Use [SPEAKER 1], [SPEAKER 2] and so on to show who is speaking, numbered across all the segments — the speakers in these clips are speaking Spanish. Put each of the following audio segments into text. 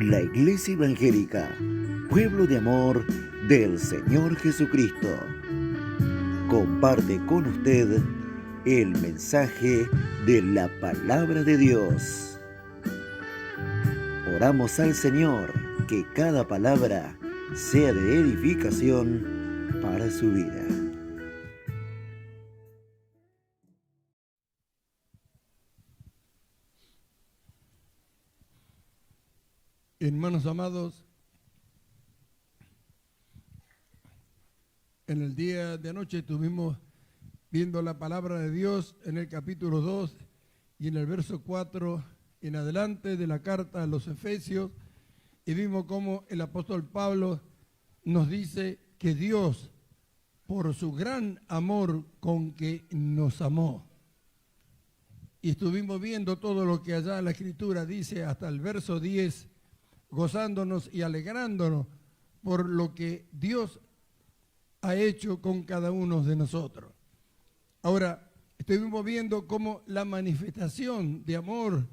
[SPEAKER 1] La Iglesia Evangélica, pueblo de amor del Señor Jesucristo, comparte con usted el mensaje de la Palabra de Dios. Oramos al Señor que cada palabra sea de edificación para su vida.
[SPEAKER 2] Hermanos amados, en el día de anoche estuvimos viendo la palabra de Dios en el capítulo 2 y en el verso 4 en adelante de la carta a los Efesios, y vimos cómo el apóstol Pablo nos dice que Dios, por su gran amor con que nos amó, y estuvimos viendo todo lo que allá la Escritura dice hasta el verso 10, gozándonos y alegrándonos por lo que Dios ha hecho con cada uno de nosotros. Ahora, estuvimos viendo cómo la manifestación de amor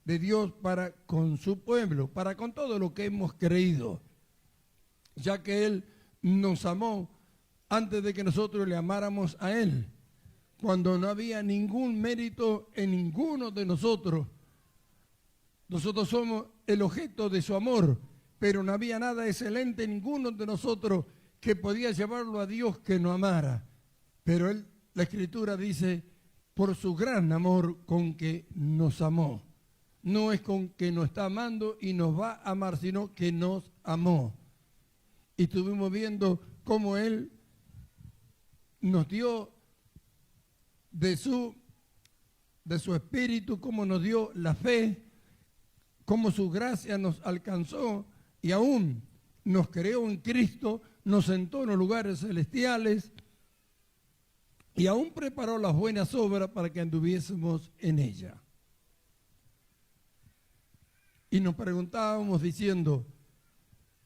[SPEAKER 2] de Dios para con su pueblo, para con todo lo que hemos creído, ya que Él nos amó antes de que nosotros le amáramos a Él, cuando no había ningún mérito en ninguno de nosotros. Nosotros somos el objeto de su amor, pero no había nada excelente en ninguno de nosotros que podía llevarlo a Dios que nos amara. Pero Él, la Escritura dice, por su gran amor con que nos amó. No es con que nos está amando y nos va a amar, sino que nos amó. Y estuvimos viendo cómo Él nos dio de su espíritu, cómo nos dio la fe, cómo su gracia nos alcanzó y aún nos creó en Cristo, nos sentó en los lugares celestiales y aún preparó las buenas obras para que anduviésemos en ella. Y nos preguntábamos diciendo,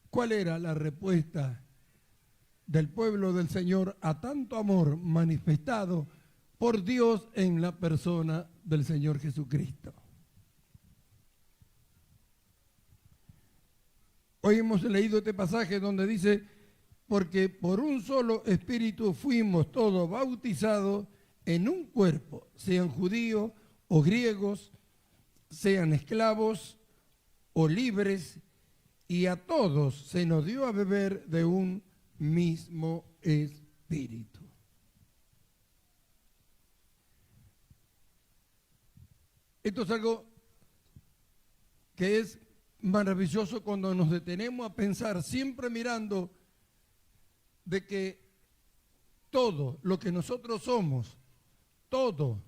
[SPEAKER 2] ¿cuál era la respuesta del pueblo del Señor a tanto amor manifestado por Dios en la persona del Señor Jesucristo? Hoy hemos leído este pasaje donde dice, porque por un solo espíritu fuimos todos bautizados en un cuerpo, sean judíos o griegos, sean esclavos o libres, y a todos se nos dio a beber de un mismo espíritu. Esto es algo que es maravilloso cuando nos detenemos a pensar, siempre mirando de que todo lo que nosotros somos, todo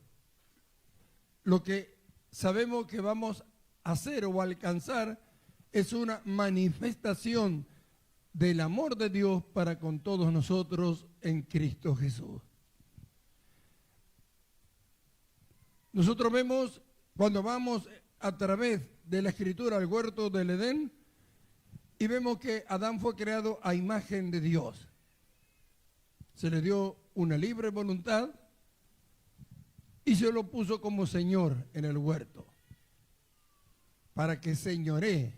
[SPEAKER 2] lo que sabemos que vamos a hacer o alcanzar es una manifestación del amor de Dios para con todos nosotros en Cristo Jesús. Nosotros vemos cuando vamos a través de la Escritura al huerto del Edén y vemos que Adán fue creado a imagen de Dios. Se le dio una libre voluntad y se lo puso como señor en el huerto para que señoree.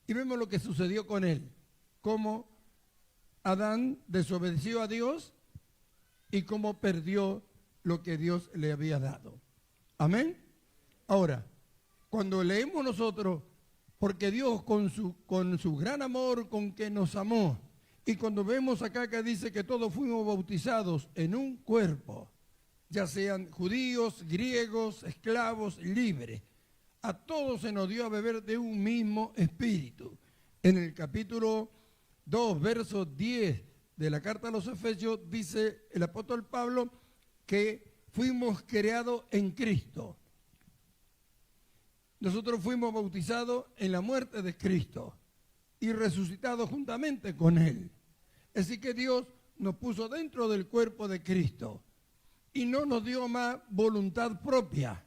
[SPEAKER 2] Y vemos lo que sucedió con él, cómo Adán desobedeció a Dios y cómo perdió lo que Dios le había dado. Amén. Ahora, cuando leemos nosotros, porque Dios con su gran amor con que nos amó, y cuando vemos acá que dice que todos fuimos bautizados en un cuerpo, ya sean judíos, griegos, esclavos, libres, a todos se nos dio a beber de un mismo espíritu. En el capítulo 2, verso 10 de la carta a los Efesios, dice el apóstol Pablo que fuimos creados en Cristo. Nosotros fuimos bautizados en la muerte de Cristo y resucitados juntamente con Él. Así que Dios nos puso dentro del cuerpo de Cristo y no nos dio más voluntad propia.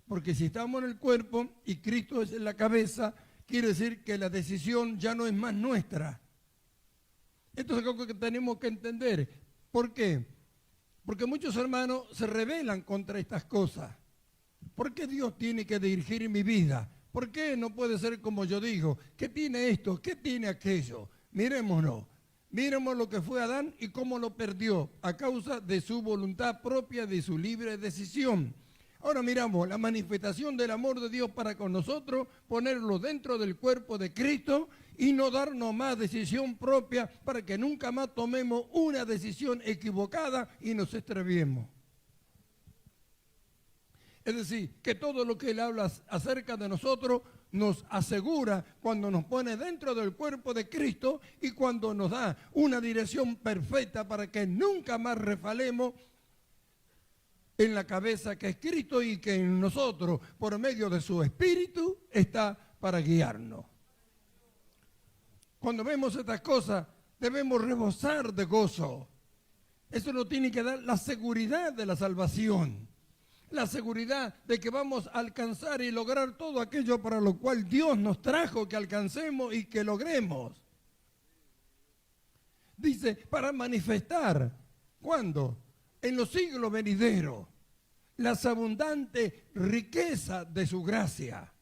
[SPEAKER 2] Porque si estamos en el cuerpo y Cristo es en la cabeza, quiere decir que la decisión ya no es más nuestra. Esto es algo que tenemos que entender. ¿Por qué? Porque muchos hermanos se rebelan contra estas cosas. ¿Por qué Dios tiene que dirigir mi vida? ¿Por qué no puede ser como yo digo? ¿Qué tiene esto? ¿Qué tiene aquello? Mirémonos. Miremos lo que fue Adán y cómo lo perdió a causa de su voluntad propia, de su libre decisión. Ahora miramos la manifestación del amor de Dios para con nosotros, ponerlo dentro del cuerpo de Cristo y no darnos más decisión propia para que nunca más tomemos una decisión equivocada y nos extraviemos. Es decir, que todo lo que Él habla acerca de nosotros nos asegura cuando nos pone dentro del cuerpo de Cristo y cuando nos da una dirección perfecta para que nunca más refalemos en la cabeza que es Cristo y que en nosotros, por medio de su Espíritu, está para guiarnos. Cuando vemos estas cosas, debemos rebosar de gozo. Eso nos tiene que dar la seguridad de la salvación. La seguridad de que vamos a alcanzar y lograr todo aquello para lo cual Dios nos trajo que alcancemos y que logremos. Dice, para manifestar, ¿cuándo? En los siglos venideros, las abundantes riquezas de su gracia.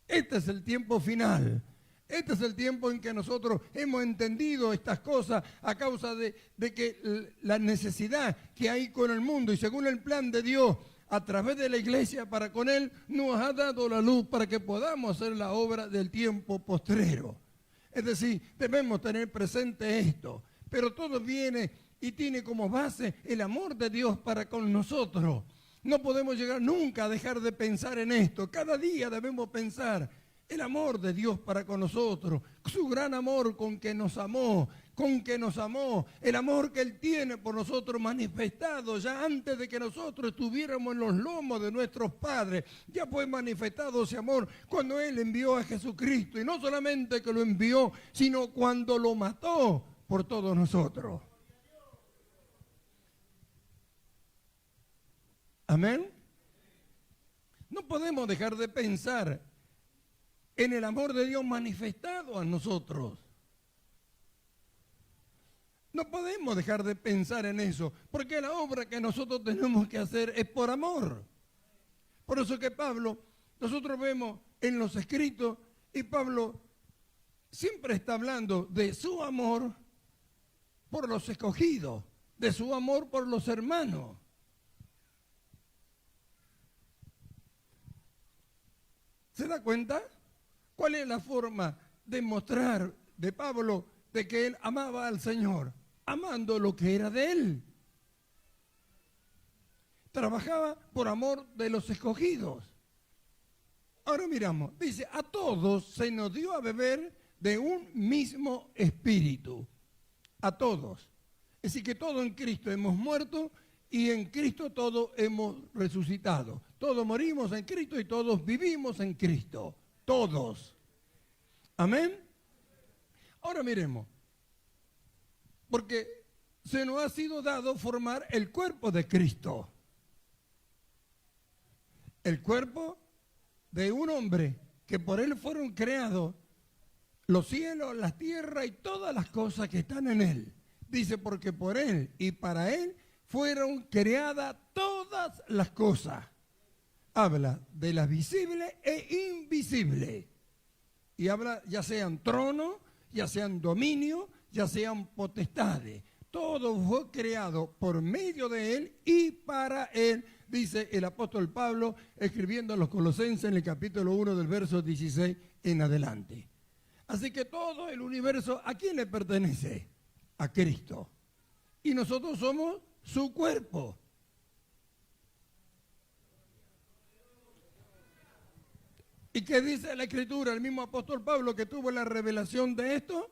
[SPEAKER 2] Este es el tiempo final. Este es el tiempo en que nosotros hemos entendido estas cosas a causa de que la necesidad que hay con el mundo y según el plan de Dios, a través de la iglesia para con Él, nos ha dado la luz para que podamos hacer la obra del tiempo postrero. Es decir, debemos tener presente esto, pero todo viene y tiene como base el amor de Dios para con nosotros. No podemos llegar nunca a dejar de pensar en esto. Cada día debemos pensar el amor de Dios para con nosotros, su gran amor con que nos amó, el amor que Él tiene por nosotros manifestado ya antes de que nosotros estuviéramos en los lomos de nuestros padres. Ya fue manifestado ese amor cuando Él envió a Jesucristo, y no solamente que lo envió, sino cuando lo mató por todos nosotros. Amén. No podemos dejar de pensar en el amor de Dios manifestado a nosotros. No podemos dejar de pensar en eso, porque la obra que nosotros tenemos que hacer es por amor. Por eso que Pablo, nosotros vemos en los escritos, y Pablo siempre está hablando de su amor por los escogidos, de su amor por los hermanos. ¿Se da cuenta? ¿Cuál es la forma de mostrar de Pablo de que él amaba al Señor? Amando lo que era de Él. Trabajaba por amor de los escogidos. Ahora miramos, dice, a todos se nos dio a beber de un mismo espíritu. A todos. Es decir, que todos en Cristo hemos muerto y en Cristo todos hemos resucitado. Todos morimos en Cristo y todos vivimos en Cristo. Todos. Amén. Ahora miremos. Porque se nos ha sido dado formar el cuerpo de Cristo. El cuerpo de un hombre que por Él fueron creados los cielos, la tierra y todas las cosas que están en Él. Dice, porque por Él y para Él fueron creadas todas las cosas. Habla de las visibles e invisibles. Y habla ya sean tronos, ya sean dominios, ya sean potestades. Todo fue creado por medio de Él y para Él, dice el apóstol Pablo, escribiendo a los Colosenses en el capítulo 1 del verso 16 en adelante. Así que todo el universo, ¿a quién le pertenece? A Cristo. Y nosotros somos su cuerpo. ¿Y qué dice la Escritura? El mismo apóstol Pablo que tuvo la revelación de esto,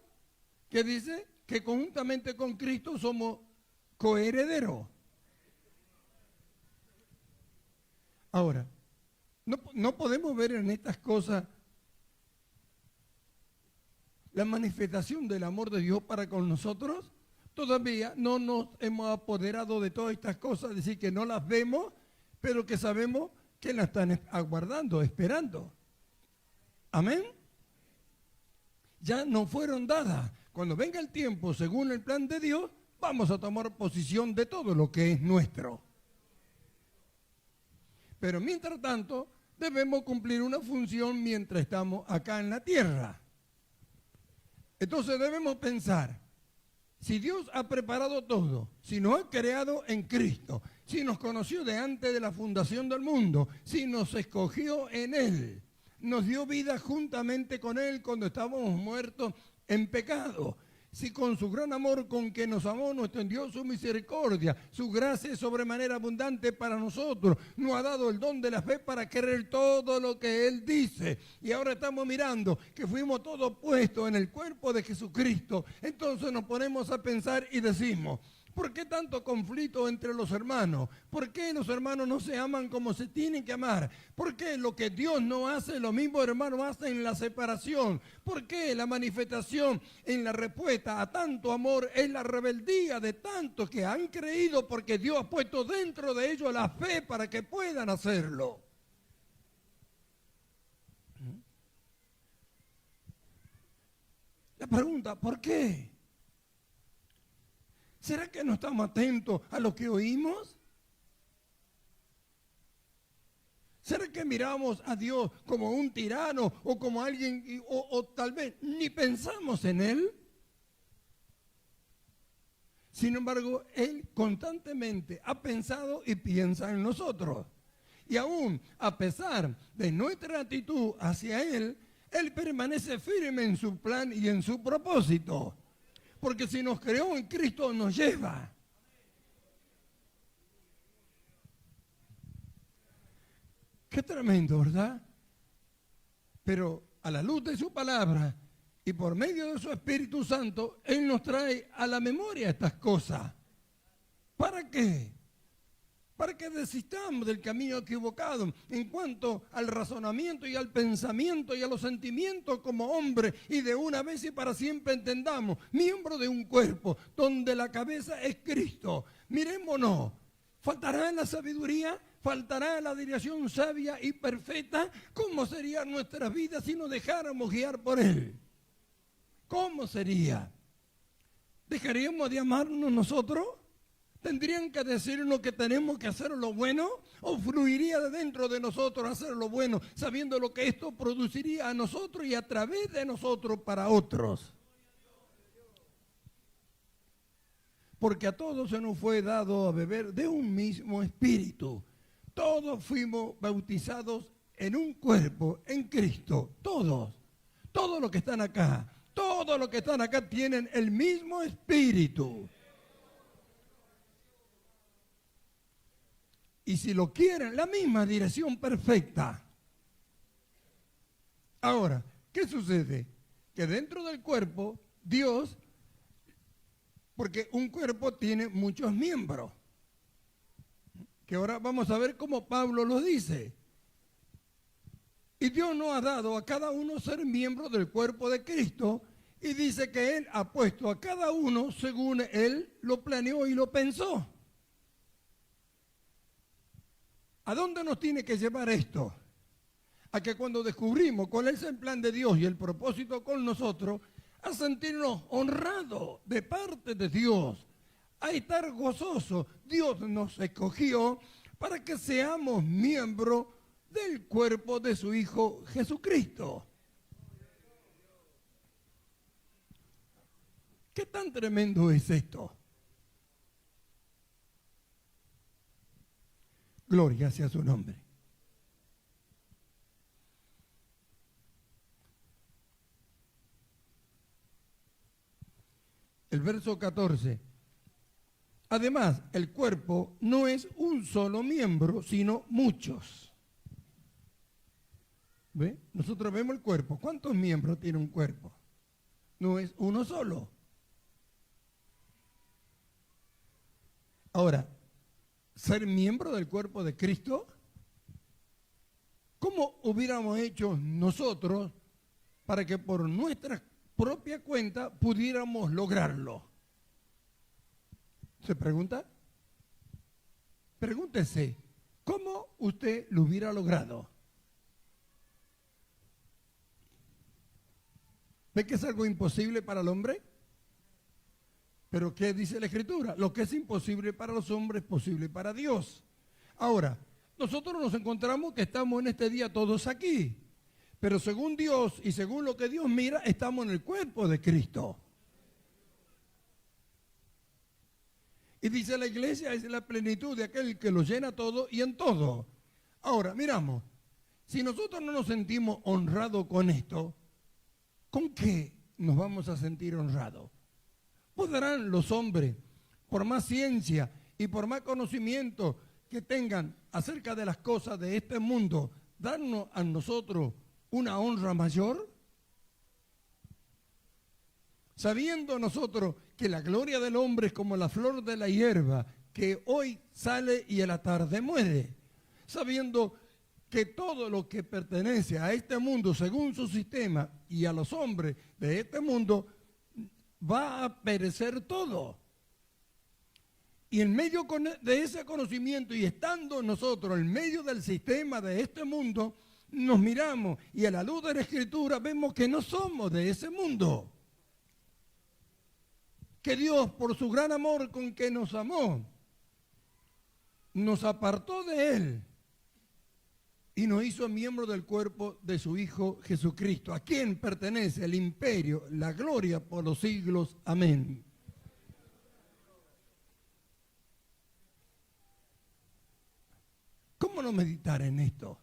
[SPEAKER 2] que dice que conjuntamente con Cristo somos coherederos. Ahora, no podemos ver en estas cosas la manifestación del amor de Dios para con nosotros. Todavía no nos hemos apoderado de todas estas cosas, es decir, que no las vemos, pero que sabemos que las están aguardando, esperando. Amén. Ya nos fueron dadas. Cuando venga el tiempo, según el plan de Dios, vamos a tomar posición de todo lo que es nuestro. Pero mientras tanto, debemos cumplir una función mientras estamos acá en la tierra. Entonces debemos pensar, si Dios ha preparado todo, si nos ha creado en Cristo, si nos conoció de antes de la fundación del mundo, si nos escogió en Él, nos dio vida juntamente con Él cuando estábamos muertos en pecado, si con su gran amor con que nos amó nos extendió su misericordia, su gracia es sobremanera abundante para nosotros, nos ha dado el don de la fe para creer todo lo que Él dice. Y ahora estamos mirando que fuimos todos puestos en el cuerpo de Jesucristo. Entonces nos ponemos a pensar y decimos, ¿por qué tanto conflicto entre los hermanos? ¿Por qué los hermanos no se aman como se tienen que amar? ¿Por qué lo que Dios no hace, lo mismo hermanos hacen en la separación? ¿Por qué la manifestación en la respuesta a tanto amor es la rebeldía de tantos que han creído porque Dios ha puesto dentro de ellos la fe para que puedan hacerlo? La pregunta, ¿por qué? ¿Será que no estamos atentos a lo que oímos? ¿Será que miramos a Dios como un tirano o como alguien, o tal vez ni pensamos en Él? Sin embargo, Él constantemente ha pensado y piensa en nosotros. Y aún a pesar de nuestra actitud hacia Él, Él permanece firme en su plan y en su propósito. Porque si nos creó en Cristo, nos lleva. Qué tremendo, ¿verdad? Pero a la luz de su palabra y por medio de su Espíritu Santo, Él nos trae a la memoria estas cosas. ¿Para qué? Para que desistamos del camino equivocado en cuanto al razonamiento y al pensamiento y a los sentimientos como hombre, y de una vez y para siempre entendamos, miembro de un cuerpo donde la cabeza es Cristo. Mirémonos, ¿faltará la sabiduría? ¿Faltará la dirección sabia y perfecta? ¿Cómo sería nuestra vida si nos dejáramos guiar por Él? ¿Cómo sería? ¿Dejaríamos de amarnos nosotros? ¿Tendrían que decirnos que tenemos que hacer lo bueno? ¿O fluiría de dentro de nosotros hacer lo bueno, sabiendo lo que esto produciría a nosotros y a través de nosotros para otros? Porque a todos se nos fue dado a beber de un mismo espíritu. Todos fuimos bautizados en un cuerpo, en Cristo. Todos los que están acá, todos los que están acá tienen el mismo espíritu. Y si lo quieren, la misma dirección perfecta. Ahora, ¿qué sucede? Que dentro del cuerpo, Dios, porque un cuerpo tiene muchos miembros, que ahora vamos a ver cómo Pablo lo dice. Y Dios nos ha dado a cada uno ser miembro del cuerpo de Cristo, y dice que Él ha puesto a cada uno según Él lo planeó y lo pensó. ¿A dónde nos tiene que llevar esto? A que cuando descubrimos cuál es el plan de Dios y el propósito con nosotros, a sentirnos honrados de parte de Dios, a estar gozosos. Dios nos escogió para que seamos miembros del cuerpo de su Hijo Jesucristo. ¿Qué tan tremendo es esto? Gloria sea su nombre. El verso 14. Además, el cuerpo no es un solo miembro, sino muchos. ¿Ve? Nosotros vemos el cuerpo. ¿Cuántos miembros tiene un cuerpo? No es uno solo. Ahora, ser miembro del cuerpo de Cristo, ¿cómo hubiéramos hecho nosotros para que por nuestra propia cuenta pudiéramos lograrlo? ¿Se pregunta? Pregúntese, ¿cómo usted lo hubiera logrado? ¿Ve que es algo imposible para el hombre? Pero ¿qué dice la Escritura? Lo que es imposible para los hombres es posible para Dios. Ahora, nosotros nos encontramos que estamos en este día todos aquí. Pero según Dios y según lo que Dios mira, estamos en el cuerpo de Cristo. Y dice la iglesia es la plenitud de aquel que lo llena todo y en todo. Ahora, miramos, si nosotros no nos sentimos honrados con esto, ¿con qué nos vamos a sentir honrados? ¿Podrán los hombres, por más ciencia y por más conocimiento que tengan acerca de las cosas de este mundo, darnos a nosotros una honra mayor? Sabiendo nosotros que la gloria del hombre es como la flor de la hierba, que hoy sale y a la tarde muere. Sabiendo que todo lo que pertenece a este mundo, según su sistema, y a los hombres de este mundo, va a perecer todo. Y en medio de ese conocimiento y estando nosotros en medio del sistema de este mundo, nos miramos y a la luz de la Escritura vemos que no somos de ese mundo. Que Dios, por su gran amor con que nos amó, nos apartó de Él y nos hizo miembro del cuerpo de su Hijo Jesucristo, a quien pertenece el imperio, la gloria por los siglos. Amén. ¿Cómo no meditar en esto?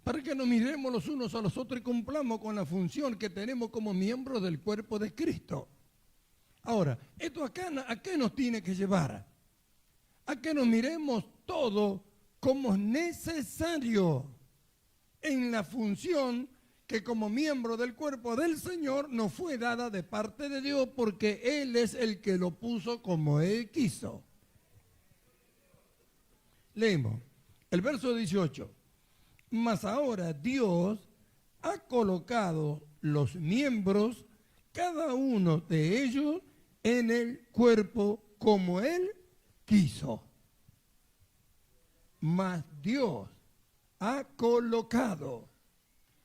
[SPEAKER 2] Para que nos miremos los unos a los otros y cumplamos con la función que tenemos como miembros del cuerpo de Cristo. Ahora, ¿esto a qué nos tiene que llevar? A que nos miremos todo como necesario en la función que como miembro del cuerpo del Señor nos fue dada de parte de Dios, porque Él es el que lo puso como Él quiso. Leemos el verso 18. Mas ahora Dios ha colocado los miembros, cada uno de ellos, en el cuerpo como Él quiso. Mas Dios ha colocado.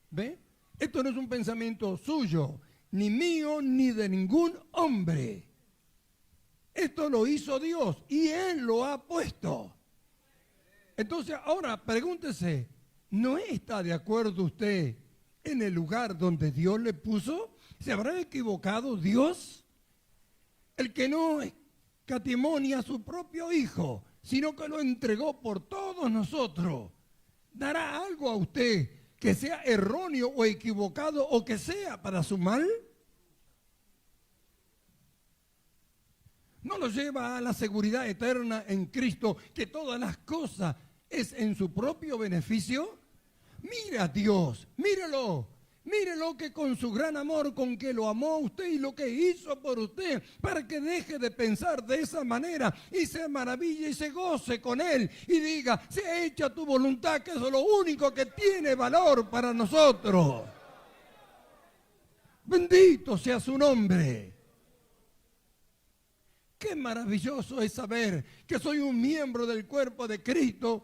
[SPEAKER 2] ¿Ve? Esto no es un pensamiento suyo, ni mío, ni de ningún hombre. Esto lo hizo Dios y Él lo ha puesto. Entonces, ahora pregúntese, ¿no está de acuerdo usted en el lugar donde Dios le puso? ¿Se habrá equivocado Dios? El que no escatimó ni a su propio Hijo, sino que lo entregó por todos nosotros, ¿dará algo a usted que sea erróneo o equivocado o que sea para su mal? ¿No lo lleva a la seguridad eterna en Cristo, que todas las cosas es en su propio beneficio? Mira a Dios, mírelo que con su gran amor con que lo amó a usted y lo que hizo por usted, para que deje de pensar de esa manera y se maraville y se goce con Él y diga, sea hecha tu voluntad, que eso es lo único que tiene valor para nosotros. Bendito sea su nombre. Qué maravilloso es saber que soy un miembro del cuerpo de Cristo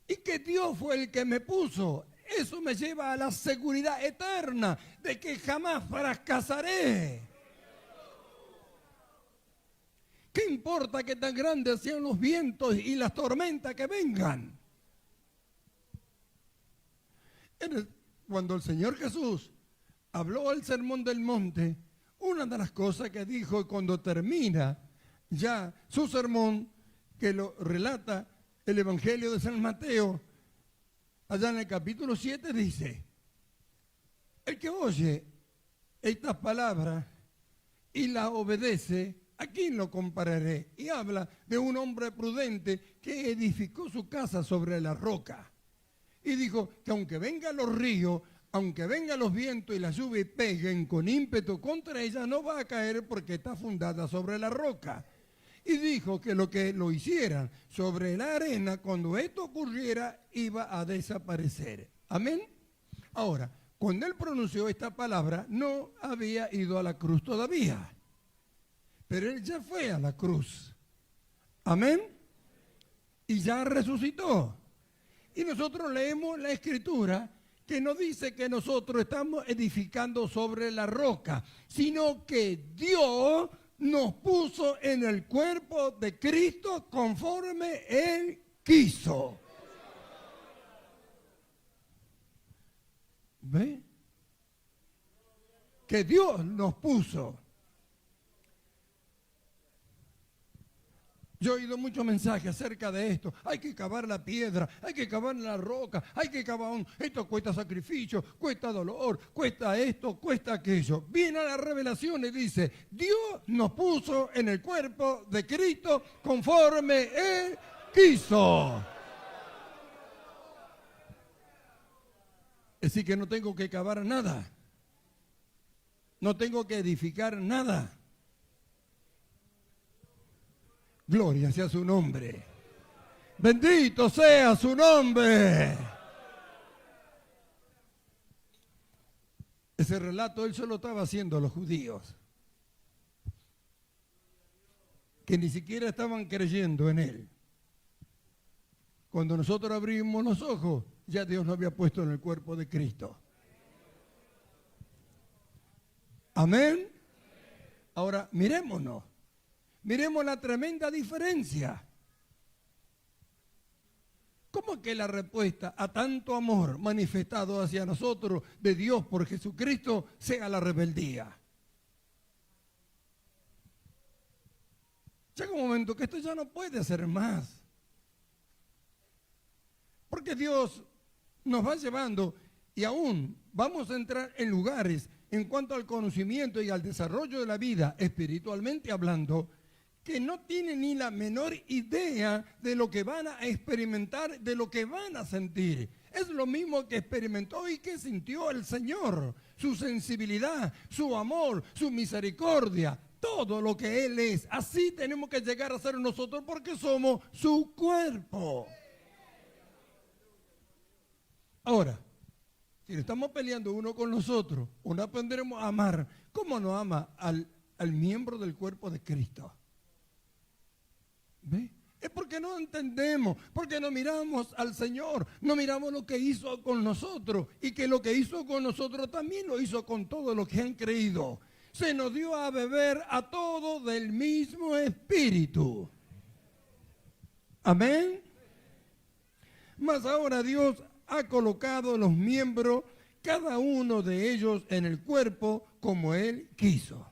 [SPEAKER 2] y que Dios fue el que me puso. Eso me lleva a la seguridad eterna de que jamás fracasaré. ¿Qué importa que tan grandes sean los vientos y las tormentas que vengan? Cuando el Señor Jesús habló el Sermón del Monte, una de las cosas que dijo cuando termina ya su sermón, que lo relata el Evangelio de San Mateo, allá en el capítulo 7 dice, el que oye estas palabras y las obedece, ¿a quién lo compararé? Y habla de un hombre prudente que edificó su casa sobre la roca. Y dijo que aunque vengan los ríos, aunque vengan los vientos y la lluvia y peguen con ímpetu contra ella, no va a caer porque está fundada sobre la roca. Y dijo que lo hicieran sobre la arena, cuando esto ocurriera, iba a desaparecer. Amén. Ahora, cuando él pronunció esta palabra, no había ido a la cruz todavía. Pero él ya fue a la cruz. Amén. Y ya resucitó. Y nosotros leemos la Escritura que no dice que nosotros estamos edificando sobre la roca, sino que Dios nos puso en el cuerpo de Cristo conforme Él quiso. ¿Ve? Que Dios nos puso. Yo he oído muchos mensajes acerca de esto. Hay que cavar la piedra, hay que cavar la roca, hay que cavar esto cuesta sacrificio, cuesta dolor, cuesta esto, cuesta aquello. Viene a la revelación y dice, Dios nos puso en el cuerpo de Cristo conforme Él quiso. Es decir, que no tengo que cavar nada. No tengo que edificar nada. Gloria sea su nombre. Bendito sea su nombre. Ese relato él solo estaba haciendo a los judíos, que ni siquiera estaban creyendo en él. Cuando nosotros abrimos los ojos, ya Dios nos había puesto en el cuerpo de Cristo. Amén. Ahora, mirémonos. Miremos la tremenda diferencia. ¿Cómo es que la respuesta a tanto amor manifestado hacia nosotros de Dios por Jesucristo sea la rebeldía? Llega un momento que esto ya no puede ser más. Porque Dios nos va llevando y aún vamos a entrar en lugares en cuanto al conocimiento y al desarrollo de la vida espiritualmente hablando, que no tienen ni la menor idea de lo que van a experimentar, de lo que van a sentir. Es lo mismo que experimentó y que sintió el Señor. Su sensibilidad, su amor, su misericordia, todo lo que Él es. Así tenemos que llegar a ser nosotros porque somos su cuerpo. Ahora, si estamos peleando uno con nosotros, uno aprenderemos a amar. ¿Cómo no ama al miembro del cuerpo de Cristo? ¿Ve? Es porque no entendemos, porque no miramos al Señor, no miramos lo que hizo con nosotros y que lo que hizo con nosotros también lo hizo con todos los que han creído. Se nos dio a beber a todos del mismo Espíritu. Amén. Mas ahora Dios ha colocado los miembros, cada uno de ellos en el cuerpo como Él quiso.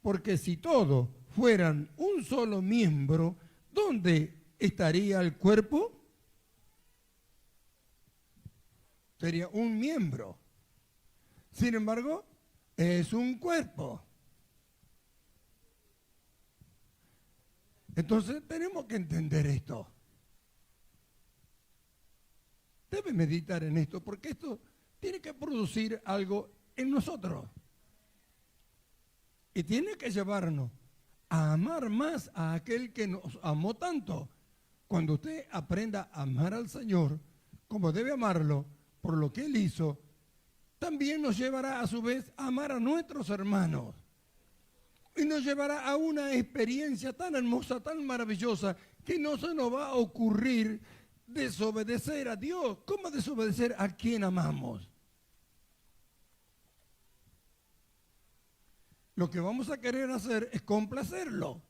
[SPEAKER 2] Porque si todos fueran un solo miembro, ¿dónde estaría el cuerpo? Sería un miembro. Sin embargo, es un cuerpo. Entonces tenemos que entender esto. Debe meditar en esto, porque esto tiene que producir algo en nosotros. Y tiene que llevarnos a amar más a aquel que nos amó tanto. Cuando usted aprenda a amar al Señor como debe amarlo por lo que Él hizo, también nos llevará a su vez a amar a nuestros hermanos. Y nos llevará a una experiencia tan hermosa, tan maravillosa, que no se nos va a ocurrir desobedecer a Dios. ¿Cómo desobedecer a quien amamos? Lo que vamos a querer hacer es complacerlo.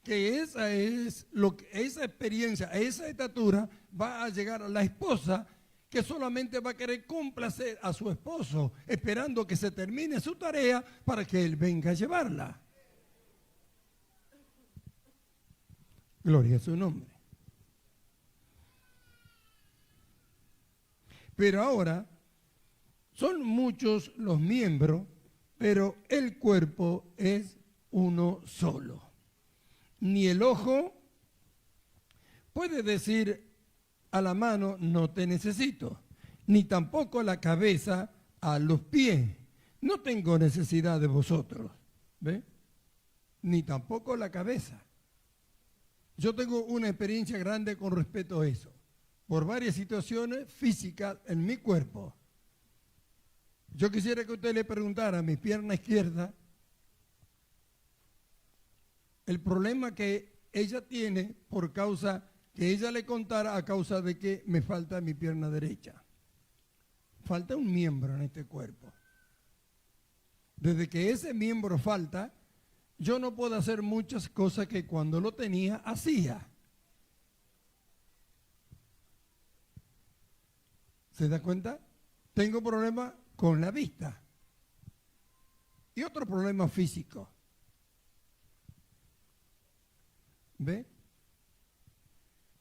[SPEAKER 2] Que esa es esa experiencia, esa estatura va a llegar a la esposa que solamente va a querer complacer a su esposo, esperando que se termine su tarea para que él venga a llevarla. Gloria a su nombre. Pero ahora son muchos los miembros, pero el cuerpo es uno solo. Ni el ojo puede decir a la mano, no te necesito, ni tampoco la cabeza a los pies, no tengo necesidad de vosotros. ¿Ve? Ni tampoco la cabeza. Yo tengo una experiencia grande con respecto a eso, por varias situaciones físicas en mi cuerpo. Yo quisiera que usted le preguntara a mi pierna izquierda el problema que ella tiene por causa, que ella le contara a causa de que me falta mi pierna derecha. Falta un miembro en este cuerpo. Desde que ese miembro falta, yo no puedo hacer muchas cosas que cuando lo tenía hacía. ¿Se da cuenta? Tengo problemas con la vista. Y otro problema físico. ¿Ve?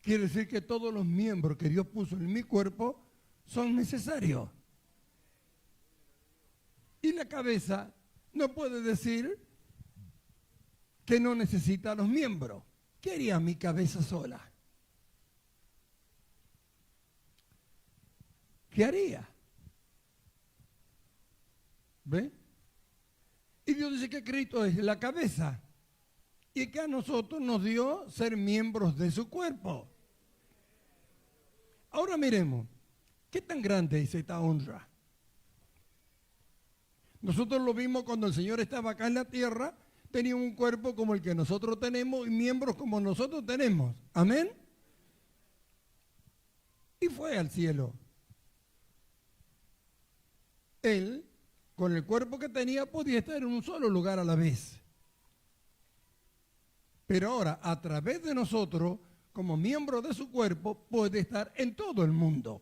[SPEAKER 2] Quiere decir que todos los miembros que Dios puso en mi cuerpo son necesarios. Y la cabeza no puede decir que no necesita a los miembros. ¿Qué haría mi cabeza sola? ¿Qué haría? ¿Ve? Y Dios dice que Cristo es la cabeza y que a nosotros nos dio ser miembros de su cuerpo. Ahora miremos, ¿qué tan grande es esta honra? Nosotros lo vimos cuando el Señor estaba acá en la tierra, tenía un cuerpo como el que nosotros tenemos y miembros como nosotros tenemos. ¿Amén? Y fue al cielo. Él, con el cuerpo que tenía, podía estar en un solo lugar a la vez. Pero ahora, a través de nosotros, como miembros de su cuerpo, puede estar en todo el mundo.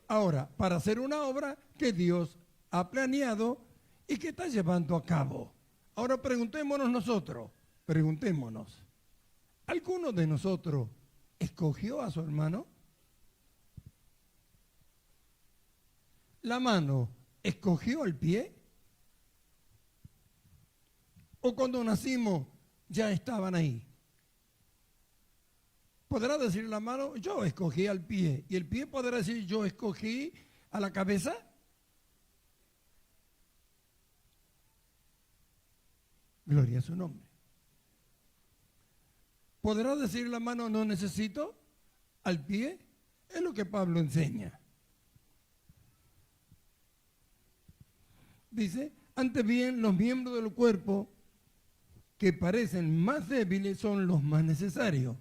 [SPEAKER 2] Ahora, para hacer una obra que Dios ha planeado y que está llevando a cabo. Ahora preguntémonos nosotros, ¿alguno de nosotros escogió a su hermano? ¿La mano escogió el pie? ¿O cuando nacimos ya estaban ahí? ¿Podrá decir la mano, yo escogí al pie? ¿Y el pie podrá decir, yo escogí a la cabeza? Gloria a su nombre. ¿Podrá decir la mano, no necesito al pie? Es lo que Pablo enseña. Dice, antes bien, los miembros del cuerpo que parecen más débiles son los más necesarios.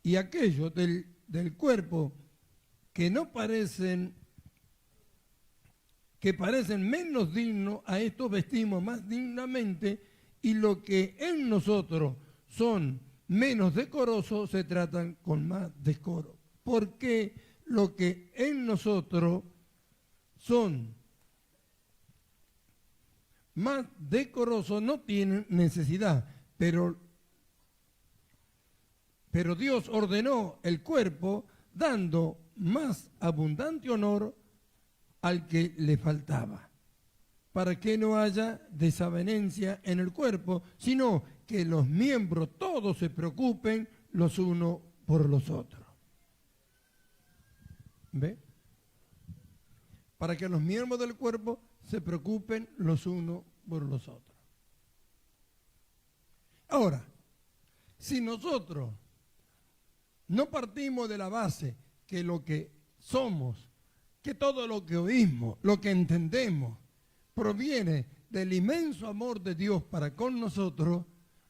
[SPEAKER 2] Y aquellos del cuerpo que no parecen, que parecen menos dignos, a estos vestimos más dignamente, y lo que en nosotros son menos decorosos se tratan con más decoro. Porque lo que en nosotros son más decorosos no tienen necesidad, pero Dios ordenó el cuerpo dando más abundante honor al que le faltaba, para que no haya desavenencia en el cuerpo, sino que los miembros todos se preocupen los unos por los otros. ¿Ve? Para que los miembros del cuerpo se preocupen los unos por los otros. Ahora, si nosotros no partimos de la base que lo que somos, que todo lo que oímos, lo que entendemos, proviene del inmenso amor de Dios para con nosotros,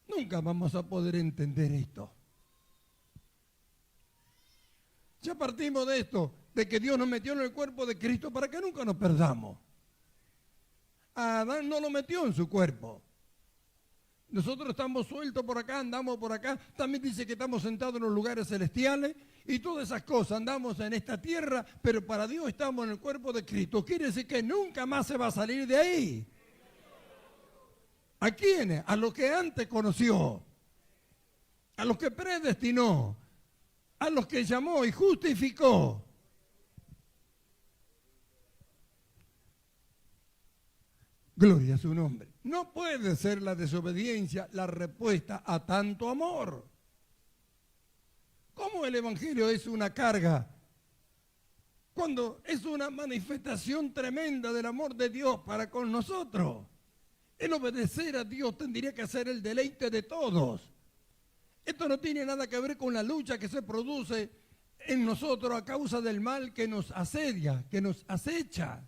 [SPEAKER 2] nunca vamos a poder entender esto. Ya partimos de esto, de que Dios nos metió en el cuerpo de Cristo para que nunca nos perdamos. A Adán no lo metió en su cuerpo. Nosotros estamos sueltos por acá, andamos por acá. También dice que estamos sentados en los lugares celestiales y todas esas cosas. Andamos en esta tierra, pero para Dios estamos en el cuerpo de Cristo. Quiere decir que nunca más se va a salir de ahí. ¿A quiénes? A los que antes conoció, a los que predestinó, a los que llamó y justificó. Gloria a su nombre. No puede ser la desobediencia la respuesta a tanto amor. ¿Cómo el Evangelio es una carga? Cuando es una manifestación tremenda del amor de Dios para con nosotros. El obedecer a Dios tendría que ser el deleite de todos. Esto no tiene nada que ver con la lucha que se produce en nosotros a causa del mal que nos asedia, que nos acecha.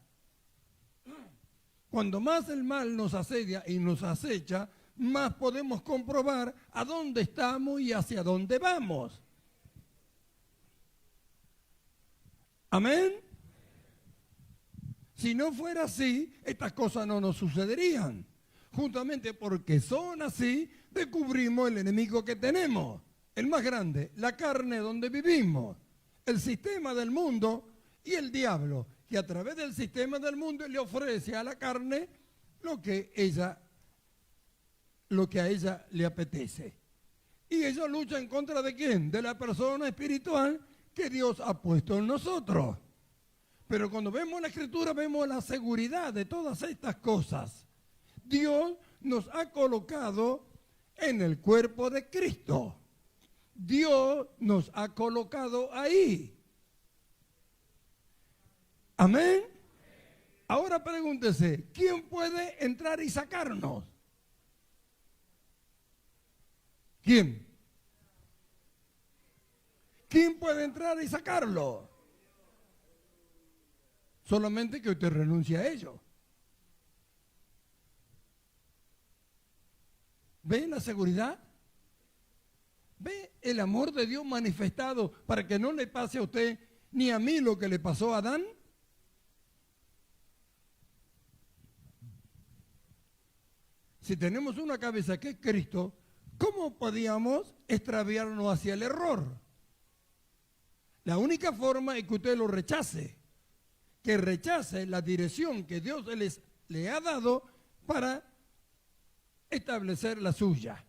[SPEAKER 2] Cuando más el mal nos asedia y nos acecha, más podemos comprobar a dónde estamos y hacia dónde vamos. ¿Amén? Si no fuera así, estas cosas no nos sucederían. Justamente porque son así, descubrimos el enemigo que tenemos, el más grande, la carne donde vivimos, el sistema del mundo Y el diablo, que a través del sistema del mundo le ofrece a la carne lo que a ella le apetece. Y ella lucha en contra ¿de quién? De la persona espiritual que Dios ha puesto en nosotros. Pero cuando vemos la Escritura, vemos la seguridad de todas estas cosas. Dios nos ha colocado en el cuerpo de Cristo. Dios nos ha colocado ahí. Amén. Ahora pregúntese, ¿quién puede entrar y sacarnos? ¿Quién? ¿Quién puede entrar y sacarlo? Solamente que usted renuncie a ello. ¿Ve la seguridad? ¿Ve el amor de Dios manifestado para que no le pase a usted ni a mí lo que le pasó a Adán? Si tenemos una cabeza que es Cristo, ¿cómo podíamos extraviarnos hacia el error? La única forma es que usted lo rechace, que rechace la dirección que Dios le ha dado para establecer la suya.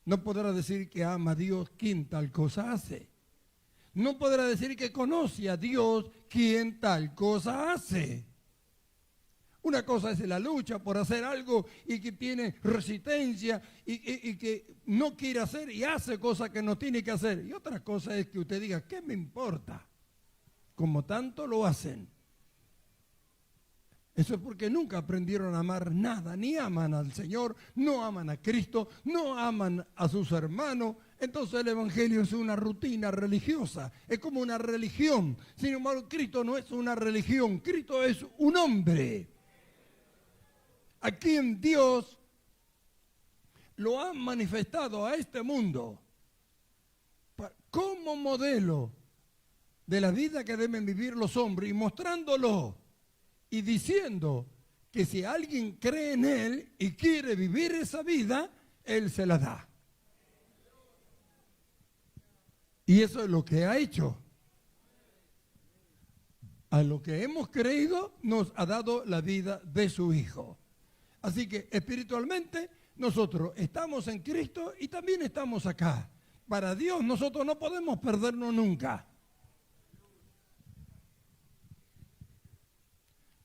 [SPEAKER 2] No podrá decir que ama a Dios quien tal cosa hace. No podrá decir que conoce a Dios quien tal cosa hace. Una cosa es la lucha por hacer algo y que tiene resistencia y que no quiere hacer y hace cosas que no tiene que hacer. Y otra cosa es que usted diga, ¿qué me importa? Como tanto lo hacen. Eso es porque nunca aprendieron a amar nada, ni aman al Señor, no aman a Cristo, no aman a sus hermanos. Entonces el Evangelio es una rutina religiosa, es como una religión. Sin embargo, Cristo no es una religión, Cristo es un hombre. A quien Dios lo ha manifestado a este mundo como modelo de la vida que deben vivir los hombres y mostrándolo y diciendo que si alguien cree en Él y quiere vivir esa vida, Él se la da. Y eso es lo que ha hecho. A lo que hemos creído nos ha dado la vida de su Hijo. Así que espiritualmente nosotros estamos en Cristo y también estamos acá. Para Dios nosotros no podemos perdernos nunca.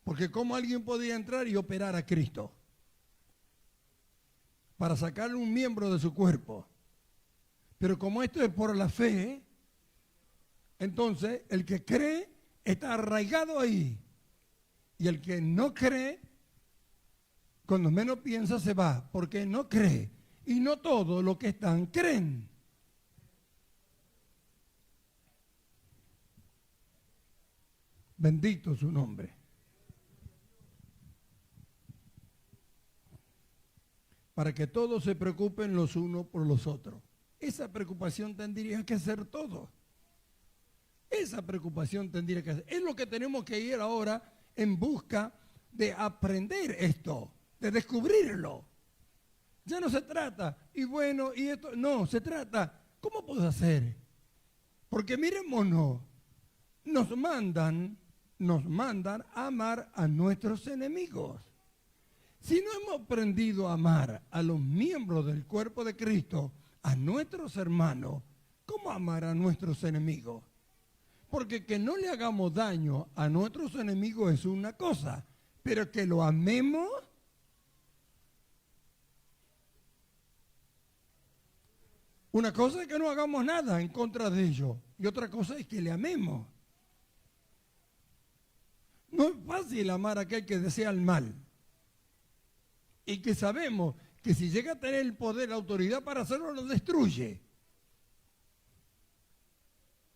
[SPEAKER 2] Porque ¿cómo alguien podía entrar y operar a Cristo? Para sacarle un miembro de su cuerpo. Pero como esto es por la fe, entonces el que cree está arraigado ahí. Y el que no cree, cuando menos piensa se va, porque no cree. Y no todos los que están creen. Bendito su nombre. Para que todos se preocupen los unos por los otros. Esa preocupación tendría que ser todo. Esa preocupación tendría que ser. Es lo que tenemos que ir ahora en busca de aprender esto, de descubrirlo. Ya no se trata, y bueno, y esto, no, se trata, ¿cómo puedo hacer? Porque mirémonos, nos mandan a amar a nuestros enemigos. Si no hemos aprendido a amar a los miembros del cuerpo de Cristo, a nuestros hermanos, ¿cómo amar a nuestros enemigos? Porque que no le hagamos daño a nuestros enemigos es una cosa, pero que lo amemos, una cosa es que no hagamos nada en contra de ellos y otra cosa es que le amemos. No es fácil amar a aquel que desea el mal y que sabemos que si llega a tener el poder, la autoridad para hacerlo, lo destruye.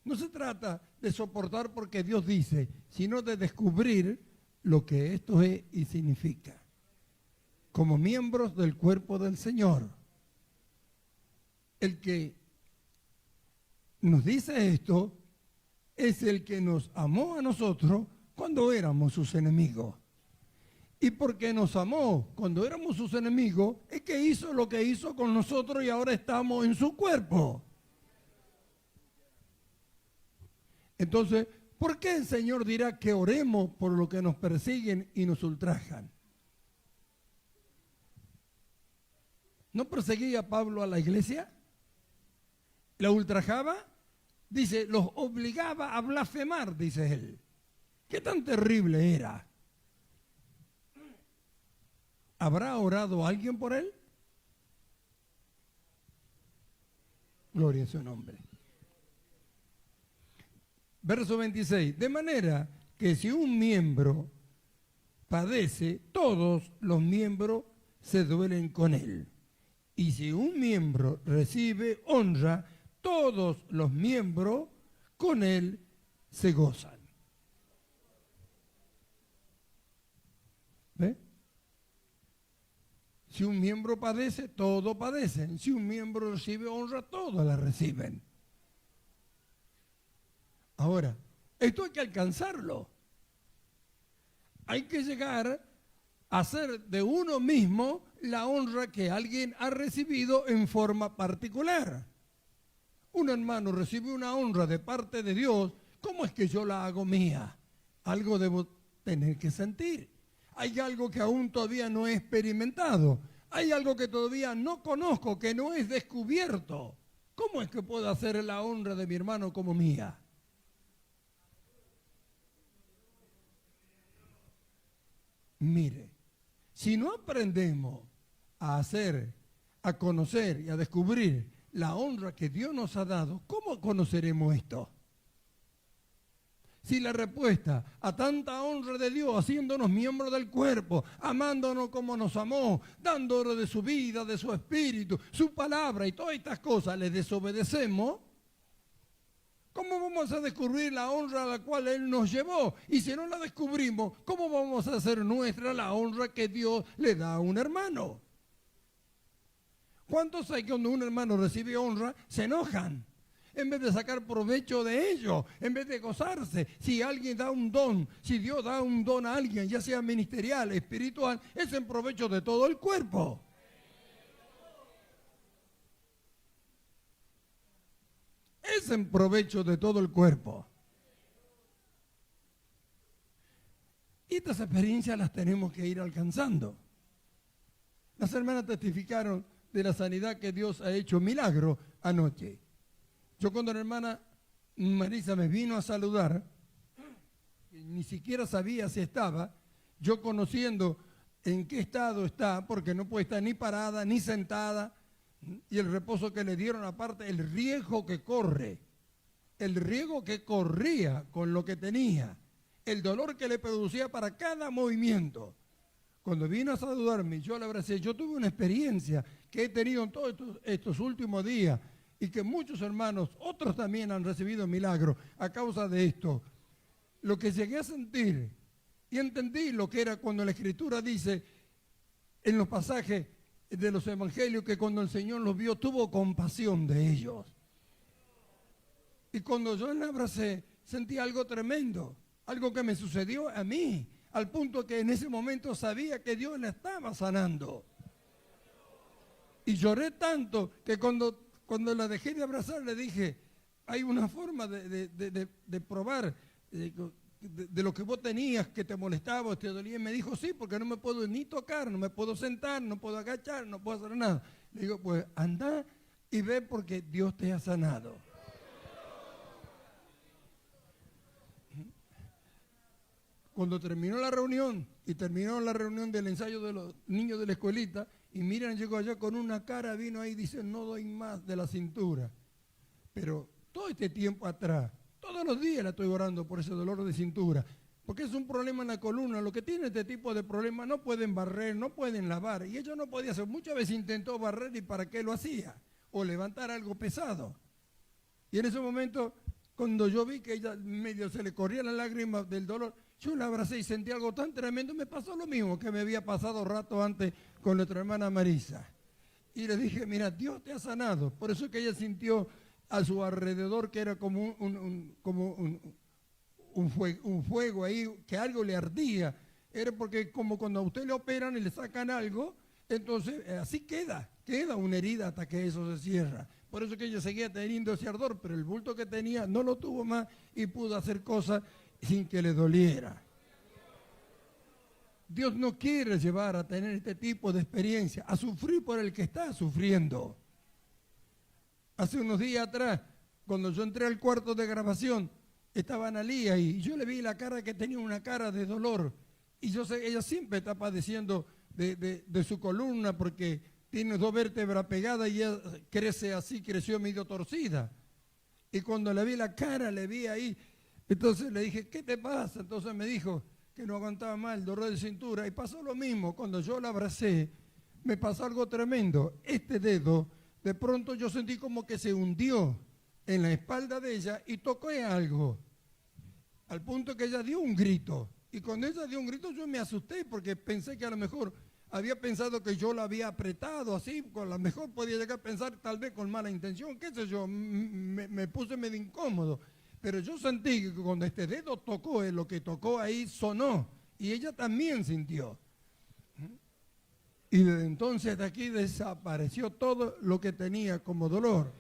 [SPEAKER 2] No se trata de soportar porque Dios dice, sino de descubrir lo que esto es y significa. Como miembros del cuerpo del Señor. El que nos dice esto es el que nos amó a nosotros cuando éramos sus enemigos. Y porque nos amó cuando éramos sus enemigos, es que hizo lo que hizo con nosotros y ahora estamos en su cuerpo. Entonces, ¿por qué el Señor dirá que oremos por lo que nos persiguen y nos ultrajan? ¿No perseguía Pablo a la iglesia? ¿La ultrajaba? Dice, los obligaba a blasfemar, dice él. ¿Qué tan terrible era? ¿Habrá orado alguien por él? Gloria a su nombre. Verso 26. De manera que si un miembro padece, todos los miembros se duelen con él. Y si un miembro recibe honra, todos los miembros con él se gozan. ¿Ve? Si un miembro padece, todos padecen. Si un miembro recibe honra, todos la reciben. Ahora, esto hay que alcanzarlo. Hay que llegar a hacer de uno mismo la honra que alguien ha recibido en forma particular. Un hermano recibe una honra de parte de Dios, ¿cómo es que yo la hago mía? Algo debo tener que sentir. Hay algo que aún todavía no he experimentado. Hay algo que todavía no conozco, que no es descubierto. ¿Cómo es que puedo hacer la honra de mi hermano como mía? Mire, si no aprendemos a hacer, a conocer y a descubrir la honra que Dios nos ha dado, ¿cómo conoceremos esto? Si la respuesta a tanta honra de Dios, haciéndonos miembros del cuerpo, amándonos como nos amó, dándonos de su vida, de su espíritu, su palabra y todas estas cosas, le desobedecemos, ¿cómo vamos a descubrir la honra a la cual Él nos llevó? Y si no la descubrimos, ¿cómo vamos a hacer nuestra la honra que Dios le da a un hermano? ¿Cuántos hay que cuando un hermano recibe honra se enojan? En vez de sacar provecho de ello, en vez de gozarse, si alguien da un don, si Dios da un don a alguien, ya sea ministerial, espiritual, es en provecho de todo el cuerpo. Es en provecho de todo el cuerpo. Y estas experiencias las tenemos que ir alcanzando. Las hermanas testificaron de la sanidad que Dios ha hecho milagro anoche. Yo cuando la hermana Marisa me vino a saludar, ni siquiera sabía si estaba, yo conociendo en qué estado está, porque no puede estar ni parada ni sentada, y el reposo que le dieron, aparte el riesgo que corre, el riesgo que corría con lo que tenía, el dolor que le producía para cada movimiento. Cuando vino a saludarme, yo le abracé. Yo tuve una experiencia que he tenido en todos estos últimos días y que muchos hermanos, otros también han recibido milagros a causa de esto. Lo que llegué a sentir y entendí lo que era cuando la Escritura dice en los pasajes de los evangelios que cuando el Señor los vio tuvo compasión de ellos. Y cuando yo le abracé sentí algo tremendo, algo que me sucedió a mí, al punto que en ese momento sabía que Dios la estaba sanando. Y lloré tanto que cuando la dejé de abrazar le dije, hay una forma de probar de lo que vos tenías que te molestaba, te dolía. Y me dijo, sí, porque no me puedo ni tocar, no me puedo sentar, no puedo agachar, no puedo hacer nada. Le digo, pues anda y ve porque Dios te ha sanado. Cuando terminó la reunión del ensayo de los niños de la escuelita, y Miriam llegó allá con una cara, vino ahí y dice, no doy más de la cintura. Pero todo este tiempo atrás, todos los días la estoy orando por ese dolor de cintura, porque es un problema en la columna. Lo que tiene este tipo de problemas no pueden barrer, no pueden lavar, y ella no podía hacer. Muchas veces intentó barrer y ¿para qué lo hacía? O levantar algo pesado. Y en ese momento, cuando yo vi que ella medio se le corría la lágrima del dolor, yo la abracé y sentí algo tan tremendo. Me pasó lo mismo que me había pasado rato antes con nuestra hermana Marisa. Y le dije, mira, Dios te ha sanado. Por eso es que ella sintió a su alrededor que era como un fuego ahí, que algo le ardía. Era porque como cuando a usted le operan y le sacan algo, entonces así queda una herida hasta que eso se cierra. Por eso que ella seguía teniendo ese ardor, pero el bulto que tenía no lo tuvo más y pudo hacer cosas sin que le doliera. Dios no quiere llevar a tener este tipo de experiencia, a sufrir por el que está sufriendo. Hace unos días atrás, cuando yo entré al cuarto de grabación, estaba Analía y yo le vi la cara que tenía una cara de dolor. Y yo sé, ella siempre está padeciendo de su columna porque tiene 2 vértebras pegadas y ella crece así, creció medio torcida. Y cuando le vi la cara, le vi ahí, entonces le dije, ¿qué te pasa? Entonces me dijo que no aguantaba más el dolor de cintura. Y pasó lo mismo, cuando yo la abracé, me pasó algo tremendo. Este dedo, de pronto yo sentí como que se hundió en la espalda de ella y toqué algo, al punto que ella dio un grito. Y cuando ella dio un grito yo me asusté porque pensé que a lo mejor había pensado que yo la había apretado así, a lo mejor podía llegar a pensar tal vez con mala intención, qué sé yo, me puse medio incómodo. Pero yo sentí que cuando este dedo tocó, lo que tocó ahí sonó y ella también sintió. Y desde entonces de aquí desapareció todo lo que tenía como dolor.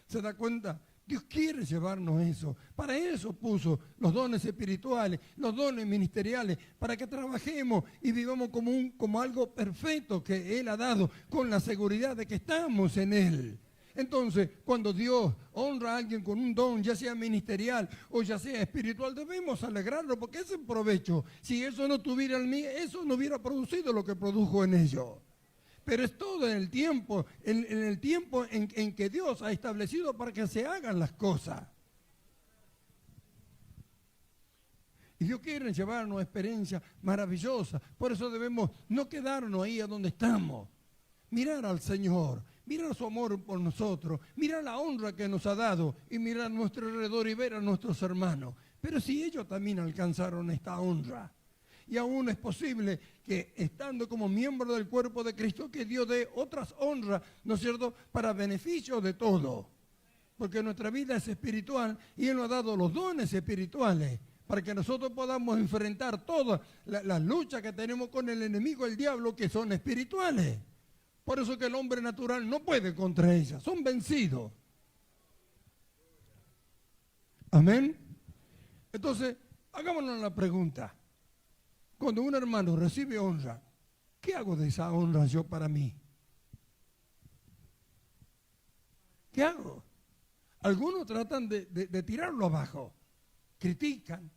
[SPEAKER 2] ¿Se da cuenta? Dios quiere llevarnos eso. Para eso puso los dones espirituales, los dones ministeriales, para que trabajemos y vivamos como algo perfecto que Él ha dado, con la seguridad de que estamos en Él. Entonces, cuando Dios honra a alguien con un don, ya sea ministerial o ya sea espiritual, debemos alegrarnos porque es en provecho. Si eso no tuviera en mí, eso no hubiera producido lo que produjo en ellos. Pero es todo en el tiempo, en el tiempo en que Dios ha establecido para que se hagan las cosas. Y Dios quiere llevarnos a experiencias maravillosas. Por eso debemos no quedarnos ahí a donde estamos. Mirar al Señor, mirar su amor por nosotros, mirar la honra que nos ha dado y mirar a nuestro alrededor y ver a nuestros hermanos. Pero si ellos también alcanzaron esta honra. Y aún es posible que estando como miembro del cuerpo de Cristo, que Dios dé otras honras, ¿no es cierto?, para beneficio de todo. Porque nuestra vida es espiritual y Él nos ha dado los dones espirituales para que nosotros podamos enfrentar todas las luchas que tenemos con el enemigo, el diablo, que son espirituales. Por eso que el hombre natural no puede contra ellas, son vencidos. Amén. Entonces, hagámonos la pregunta. Cuando un hermano recibe honra, ¿qué hago de esa honra yo para mí? ¿Qué hago? Algunos tratan de tirarlo abajo, critican,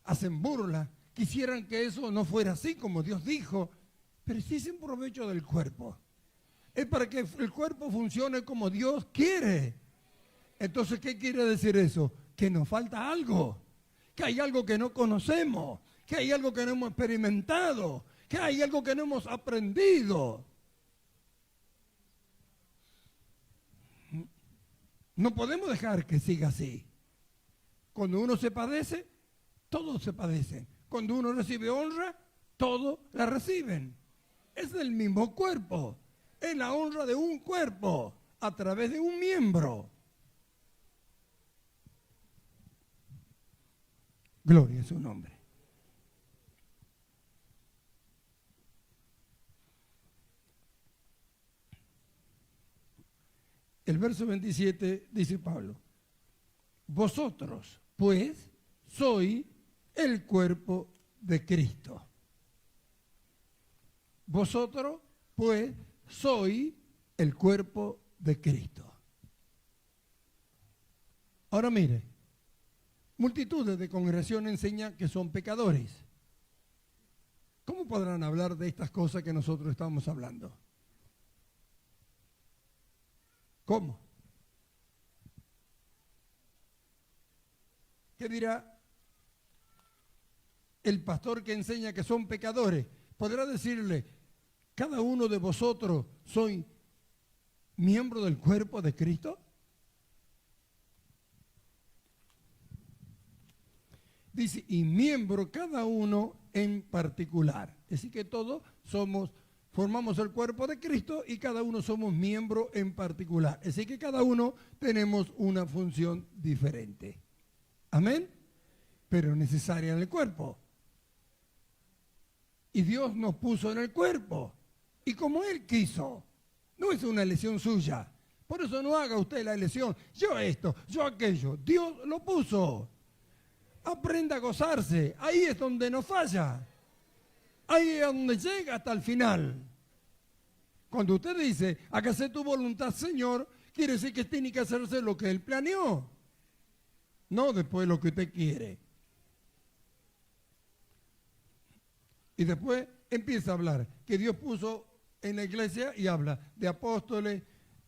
[SPEAKER 2] hacen burla, quisieran que eso no fuera así como Dios dijo, pero sí hacen provecho del cuerpo. Es para que el cuerpo funcione como Dios quiere. Entonces, ¿qué quiere decir eso? Que nos falta algo, que hay algo que no conocemos, que hay algo que no hemos experimentado, que hay algo que no hemos aprendido. No podemos dejar que siga así. Cuando uno se padece, todos se padecen. Cuando uno recibe honra, todos la reciben. Es del mismo cuerpo. Es la honra de un cuerpo a través de un miembro. Gloria a su nombre. El verso 27 dice Pablo, vosotros pues sois el cuerpo de Cristo. Vosotros pues sois el cuerpo de Cristo. Ahora mire, multitudes de congregaciones enseñan que son pecadores. ¿Cómo podrán hablar de estas cosas que nosotros estamos hablando? ¿Cómo? ¿Qué dirá el pastor que enseña que son pecadores? ¿Podrá decirle, cada uno de vosotros soy miembro del cuerpo de Cristo? Dice, y miembro cada uno en particular. Es decir, que todos formamos el cuerpo de Cristo y cada uno somos miembro en particular. Es decir, que cada uno tenemos una función diferente. Amén. Pero necesaria en el cuerpo. Y Dios nos puso en el cuerpo. Y como Él quiso. No es una elección suya. Por eso no haga usted la elección. Yo esto, yo aquello. Dios lo puso. Aprenda a gozarse. Ahí es donde no falla. Ahí es donde llega hasta el final. Cuando usted dice, hágase tu voluntad, Señor, quiere decir que tiene que hacerse lo que Él planeó. No después lo que usted quiere. Y después empieza a hablar que Dios puso en la iglesia y habla de apóstoles,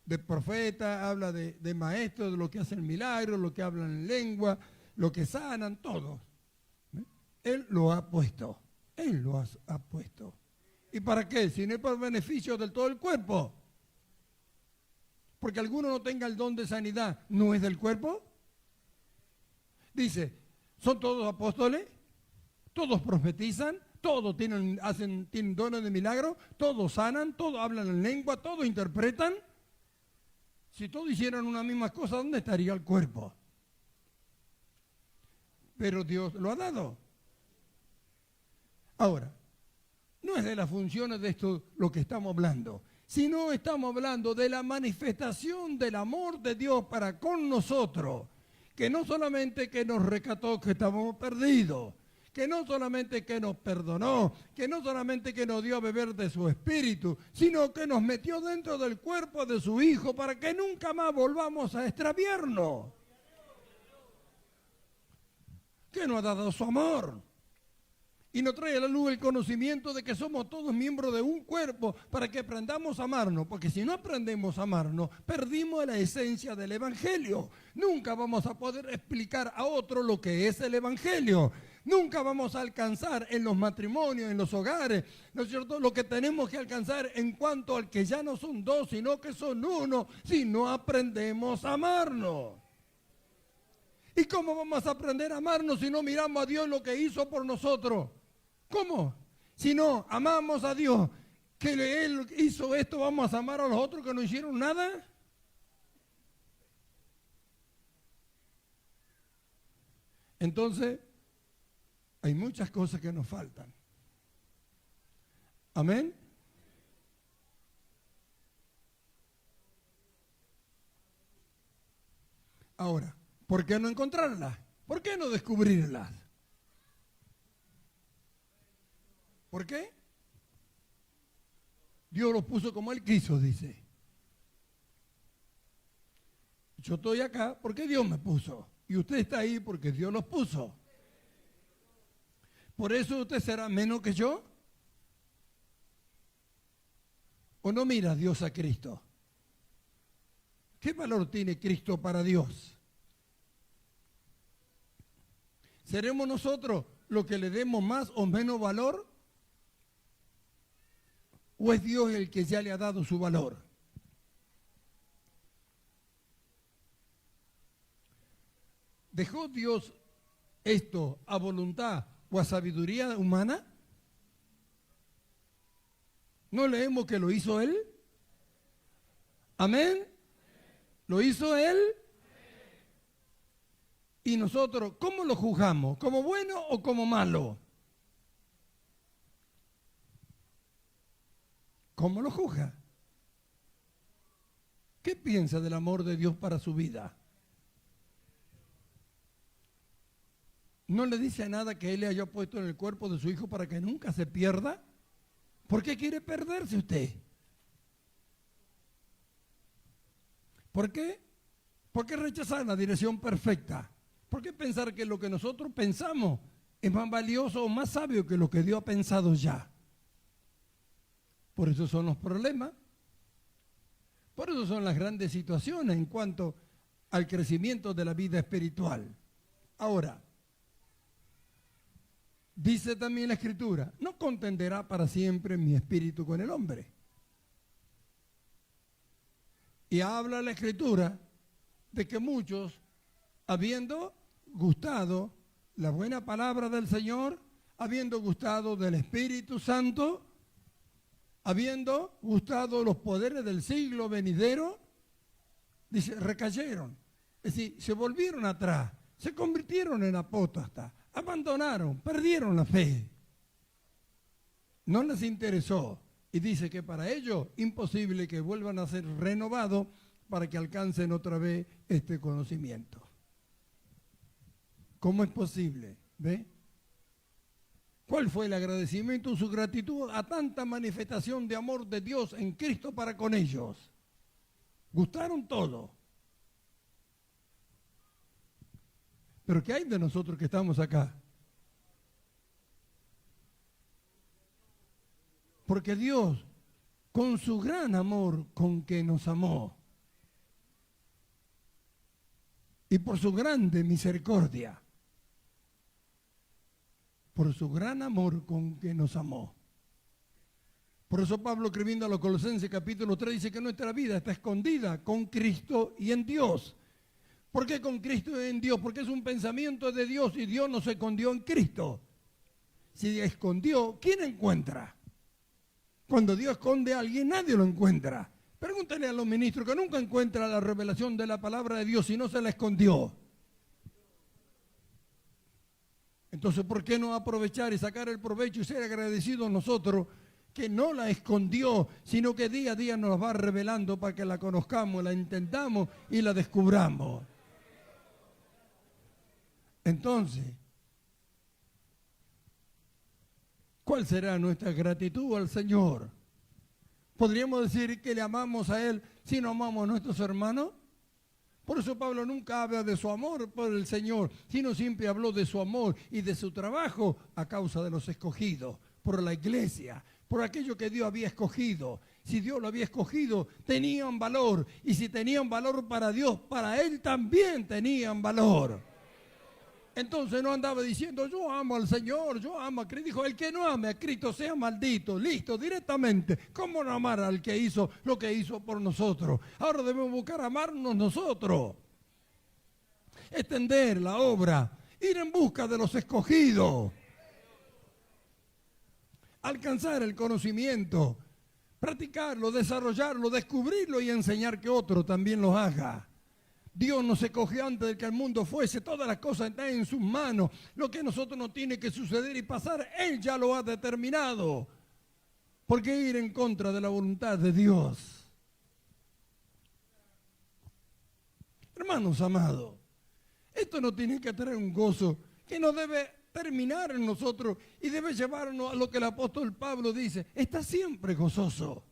[SPEAKER 2] de profetas, habla de maestros, de lo que hacen milagros, lo que hablan en lengua, lo que sanan, todos. Él lo ha puesto. Él lo ha puesto. ¿Y para qué? Si no es por beneficio del todo el cuerpo. Porque alguno no tenga el don de sanidad, ¿no es del cuerpo? Dice, ¿son todos apóstoles? ¿Todos profetizan? ¿Todos tienen dones de milagro? ¿Todos sanan? ¿Todos hablan en lengua? ¿Todos interpretan? Si todos hicieran una misma cosa, ¿dónde estaría el cuerpo? Pero Dios lo ha dado. Ahora, no es de las funciones de esto lo que estamos hablando, sino estamos hablando de la manifestación del amor de Dios para con nosotros, que no solamente que nos rescató, que estábamos perdidos, que no solamente que nos perdonó, que no solamente que nos dio a beber de su espíritu, sino que nos metió dentro del cuerpo de su Hijo para que nunca más volvamos a extraviarnos. Que nos ha dado su amor. Y nos trae a la luz el conocimiento de que somos todos miembros de un cuerpo para que aprendamos a amarnos. Porque si no aprendemos a amarnos, perdimos la esencia del Evangelio. Nunca vamos a poder explicar a otro lo que es el Evangelio. Nunca vamos a alcanzar en los matrimonios, en los hogares, ¿no es cierto?, lo que tenemos que alcanzar en cuanto al que ya no son dos, sino que son uno, si no aprendemos a amarnos. ¿Y cómo vamos a aprender a amarnos si no miramos a Dios lo que hizo por nosotros? ¿Cómo? Si no amamos a Dios, que Él hizo esto, ¿vamos a amar a los otros que no hicieron nada? Entonces, hay muchas cosas que nos faltan. ¿Amén? Ahora, ¿por qué no encontrarlas? ¿Por qué no descubrirlas? ¿Por qué? Dios los puso como Él quiso, dice. Yo estoy acá porque Dios me puso. Y usted está ahí porque Dios los puso. ¿Por eso usted será menos que yo? ¿O no mira Dios a Cristo? ¿Qué valor tiene Cristo para Dios? ¿Seremos nosotros los que le demos más o menos valor? ¿O es Dios el que ya le ha dado su valor? ¿Dejó Dios esto a voluntad o a sabiduría humana? ¿No leemos que lo hizo Él? ¿Amén? ¿Lo hizo Él? Y nosotros, ¿cómo lo juzgamos? ¿Como bueno o como malo? ¿Cómo lo juzga? ¿Qué piensa del amor de Dios para su vida? ¿No le dice nada que Él le haya puesto en el cuerpo de su Hijo para que nunca se pierda? ¿Por qué quiere perderse usted? ¿Por qué? ¿Por qué rechazar la dirección perfecta? ¿Por qué pensar que lo que nosotros pensamos es más valioso o más sabio que lo que Dios ha pensado ya? Por eso son los problemas. Por eso son las grandes situaciones en cuanto al crecimiento de la vida espiritual. Ahora, dice también la Escritura, no contenderá para siempre mi espíritu con el hombre. Y habla la Escritura de que muchos, habiendo gustado la buena palabra del Señor, habiendo gustado del Espíritu Santo, habiendo gustado los poderes del siglo venidero, dice, recayeron. Es decir, se volvieron atrás, se convirtieron en apóstatas, abandonaron, perdieron la fe. No les interesó. Y dice que para ellos imposible que vuelvan a ser renovados para que alcancen otra vez este conocimiento. ¿Cómo es posible? ¿Ve? ¿Cuál fue el agradecimiento, su gratitud a tanta manifestación de amor de Dios en Cristo para con ellos? Gustaron todo. Pero ¿qué hay de nosotros que estamos acá? Porque Dios, con su gran amor con que nos amó, y por su grande misericordia, por su gran amor con que nos amó. Por eso Pablo, escribiendo a los Colosenses capítulo 3, dice que nuestra vida está escondida con Cristo y en Dios. ¿Por qué con Cristo y en Dios? Porque es un pensamiento de Dios y Dios no se escondió en Cristo. Si escondió, ¿quién encuentra? Cuando Dios esconde a alguien, nadie lo encuentra. Pregúntale a los ministros que nunca encuentran la revelación de la palabra de Dios si no se la escondió. Entonces, ¿por qué no aprovechar y sacar el provecho y ser agradecidos nosotros que no la escondió, sino que día a día nos va revelando para que la conozcamos, la entendamos y la descubramos? Entonces, ¿cuál será nuestra gratitud al Señor? ¿Podríamos decir que le amamos a Él si no amamos a nuestros hermanos? Por eso Pablo nunca habla de su amor por el Señor, sino siempre habló de su amor y de su trabajo a causa de los escogidos, por la iglesia, por aquello que Dios había escogido. Si Dios lo había escogido, tenían valor. Y si tenían valor para Dios, para Él también tenían valor. Entonces no andaba diciendo, yo amo al Señor, yo amo a Cristo. Dijo, el que no ame a Cristo sea maldito. Listo, directamente. ¿Cómo no amar al que hizo lo que hizo por nosotros? Ahora debemos buscar amarnos nosotros. Extender la obra. Ir en busca de los escogidos. Alcanzar el conocimiento. Practicarlo, desarrollarlo, descubrirlo y enseñar que otro también lo haga. Dios nos escogió antes de que el mundo fuese, todas las cosas están en sus manos. Lo que a nosotros nos tiene que suceder y pasar, Él ya lo ha determinado. ¿Por qué ir en contra de la voluntad de Dios? Hermanos amados, esto nos tiene que traer un gozo que nos debe terminar en nosotros y debe llevarnos a lo que el apóstol Pablo dice, está siempre gozoso.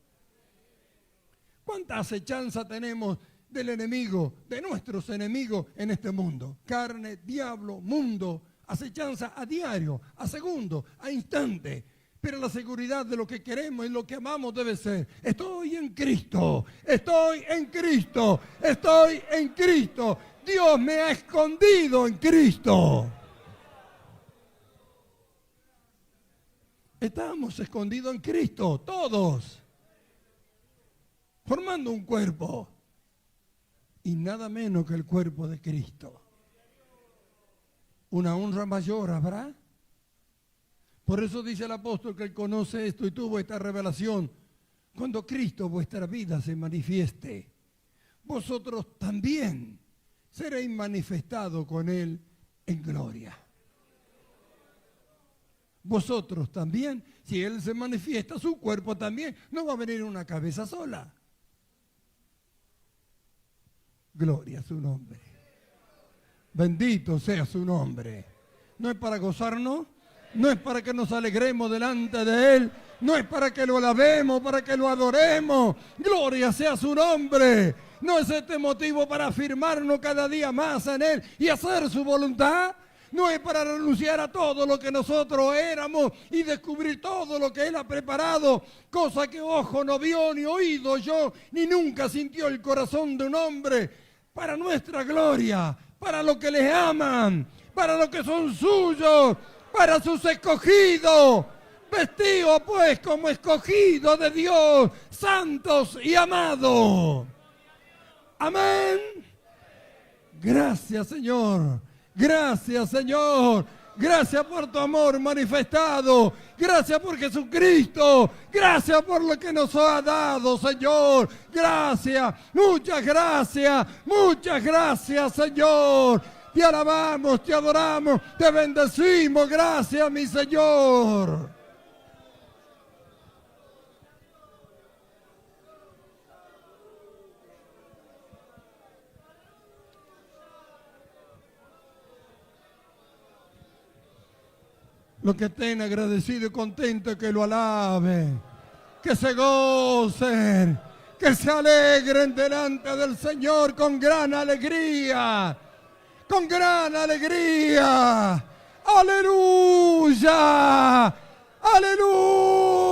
[SPEAKER 2] ¿Cuánta acechanza tenemos del enemigo, de nuestros enemigos en este mundo? Carne, diablo, mundo, acechanza a diario, a segundo, a instante. Pero la seguridad de lo que queremos y lo que amamos debe ser, estoy en Cristo, estoy en Cristo, estoy en Cristo. Dios me ha escondido en Cristo. Estamos escondidos en Cristo, todos, formando un cuerpo. Y nada menos que el cuerpo de Cristo. Una honra mayor habrá. Por eso dice el apóstol que él conoce esto y tuvo esta revelación. Cuando Cristo vuestra vida se manifieste, vosotros también seréis manifestados con Él en gloria. Vosotros también, si Él se manifiesta, su cuerpo también. No va a venir una cabeza sola. Gloria a su nombre. Bendito sea su nombre. No es para gozarnos, no es para que nos alegremos delante de Él, no es para que lo alabemos, para que lo adoremos. Gloria sea su nombre. No es este motivo para afirmarnos cada día más en Él y hacer su voluntad. No es para renunciar a todo lo que nosotros éramos y descubrir todo lo que Él ha preparado, cosa que ojo no vio, ni oído oyó, ni nunca sintió el corazón de un hombre. Para nuestra gloria, para los que les aman, para los que son suyos, para sus escogidos, vestidos pues como escogidos de Dios, santos y amados. Amén. Gracias, Señor. Gracias, Señor. Gracias por tu amor manifestado. Gracias por Jesucristo. Gracias por lo que nos ha dado, Señor. Gracias. Muchas gracias. Muchas gracias, Señor. Te alabamos, te adoramos, te bendecimos. Gracias, mi Señor. Los que estén agradecidos y contentos, que lo alaben, que se gocen, que se alegren delante del Señor con gran alegría, con gran alegría. ¡Aleluya! ¡Aleluya!